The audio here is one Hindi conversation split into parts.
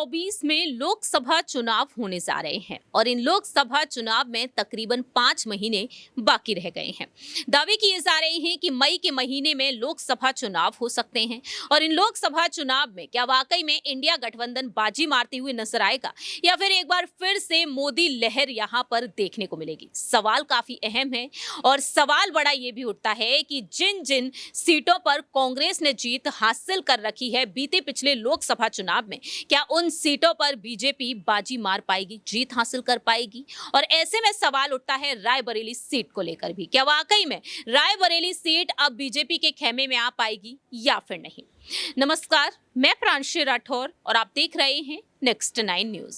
2024 में लोकसभा चुनाव होने जा रहे हैं और इन लोकसभा चुनाव में तकरीबन 5 महीने बाकी रह गए हैं। दावे किए जा रहे हैं कि मई के महीने में लोकसभा चुनाव हो सकते हैं और इन लोकसभा चुनाव में क्या वाकई में इंडिया गठबंधन बाजी मारते हुए नजर आएगा या फिर एक बार फिर से मोदी लहर यहां पर देखने को मिलेगी। सवाल काफी अहम है और सवाल बड़ा ये भी उठता है कि जिन जिन सीटों पर कांग्रेस ने जीत हासिल कर रखी है बीते पिछले लोकसभा चुनाव में, क्या उन सीटों पर बीजेपी बाजी मार पाएगी, जीत हासिल कर पाएगी। और ऐसे में सवाल उठता है रायबरेली सीट को लेकर भी, क्या वाकई में रायबरेली सीट अब बीजेपी के खेमे में आ पाएगी या फिर नहीं। नमस्कार, मैं प्रांशी राठौर और आप देख रहे हैं नेक्स्ट 9 न्यूज।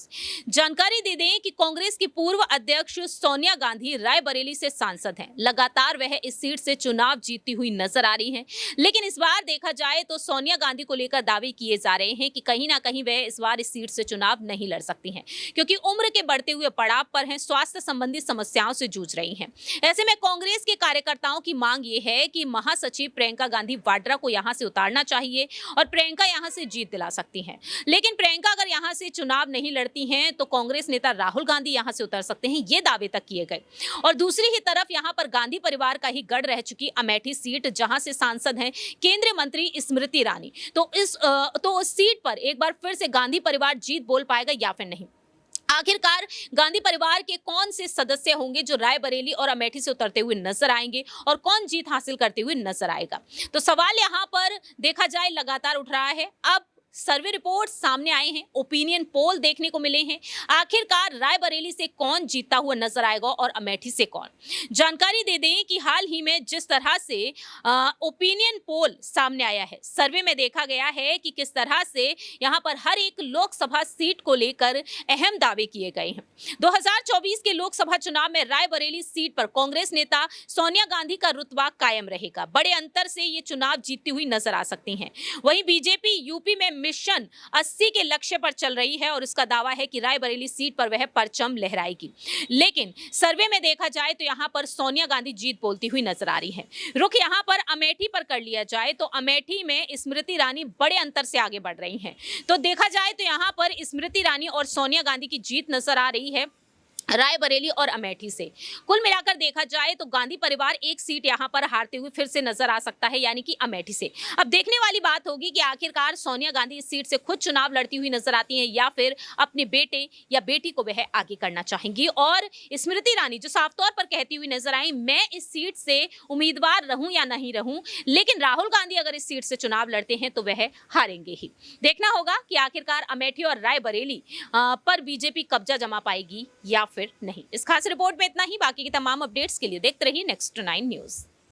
जानकारी दे दें कि कांग्रेस की पूर्व अध्यक्ष सोनिया गांधी रायबरेली से सांसद हैं। लगातार वह इस सीट से चुनाव जीतती हुई नजर आ रही हैं, लेकिन इस बार देखा जाए तो सोनिया गांधी को लेकर दावे किए जा रहे हैं कि कहीं ना कहीं वह इस बार इस सीट से चुनाव नहीं लड़ सकती हैं, क्योंकि उम्र के बढ़ते हुए पड़ाव पर हैं, स्वास्थ्य संबंधी समस्याओं से जूझ रही हैं। ऐसे में कांग्रेस के कार्यकर्ताओं की मांग ये है कि महासचिव प्रियंका गांधी वाड्रा को यहां से उतारना चाहिए और प्रियंका यहां से जीत दिला सकती हैं। लेकिन प्रियंका अगर यहां से चुनाव नहीं लड़ती हैं तो कांग्रेस नेता राहुल गांधी यहां से उतर सकते हैं, ये दावे तक किए गए। और दूसरी ही तरफ यहां पर गांधी परिवार का ही गढ़ रह चुकी अमेठी सीट, जहां से सांसद हैं केंद्रीय मंत्री स्मृति ईरानी, तो उस सीट पर एक बार फिर से गांधी परिवार जीत बोल पाएगा या फिर नहीं। आखिरकार गांधी परिवार के कौन से सदस्य होंगे जो रायबरेली और अमेठी से उतरते हुए नजर आएंगे और कौन जीत हासिल करते हुए नजर आएगा। तो सवाल यहां पर देखा जाए लगातार उठ रहा है। अब सर्वे रिपोर्ट सामने आए हैं, ओपिनियन पोल देखने को मिले हैं, आखिरकार रायबरेली से कौन जीतता हुआ नजर आएगा और अमेठी से कौन। जानकारी दे दें कि हाल ही में जिस तरह से ओपिनियन पोल सामने आया है, सर्वे में देखा गया है कि किस तरह से यहां पर हर एक लोकसभा सीट को लेकर अहम दावे किए गए हैं। 2024 के लोकसभा चुनाव में रायबरेली सीट पर कांग्रेस नेता सोनिया गांधी का रुतबा कायम रहेगा। बड़े अंतर से ये चुनाव जीतती हुई नजर आ सकती हैं। वहीं बीजेपी यूपी में मिशन 80 के लक्ष्य पर चल रही है और उसका दावा है कि रायबरेली सीट पर वह परचम लहराएगी। लेकिन सर्वे में देखा जाए तो यहां पर सोनिया गांधी जीत बोलती हुई नजर आ रही है। रुख यहां पर अमेठी पर कर लिया जाए तो अमेठी में स्मृति ईरानी बड़े अंतर से आगे बढ़ रही हैं। तो देखा जाए तो यहां पर स्मृति ईरानी और सोनिया गांधी की जीत नजर आ रही है रायबरेली और अमेठी से। कुल मिलाकर देखा जाए तो गांधी परिवार एक सीट यहां पर हारते हुए फिर से नजर आ सकता है, यानी कि अमेठी से। अब देखने वाली बात होगी कि आखिरकार सोनिया गांधी इस सीट से खुद चुनाव लड़ती हुई नजर आती हैं या फिर अपने बेटे या बेटी को वह आगे करना चाहेंगी। और स्मृति ईरानी जो साफ तौर पर कहती हुई नजर आई, मैं इस सीट से उम्मीदवार रहूं या नहीं रहूं, लेकिन राहुल गांधी अगर इस सीट से चुनाव लड़ते हैं तो वह हारेंगे ही। देखना होगा कि आखिरकार अमेठी और रायबरेली पर बीजेपी कब्जा जमा पाएगी या फिर नहीं। इस खास रिपोर्ट में इतना ही। बाकी की तमाम अपडेट्स के लिए देखते रहिए नेक्स्ट 9 न्यूज।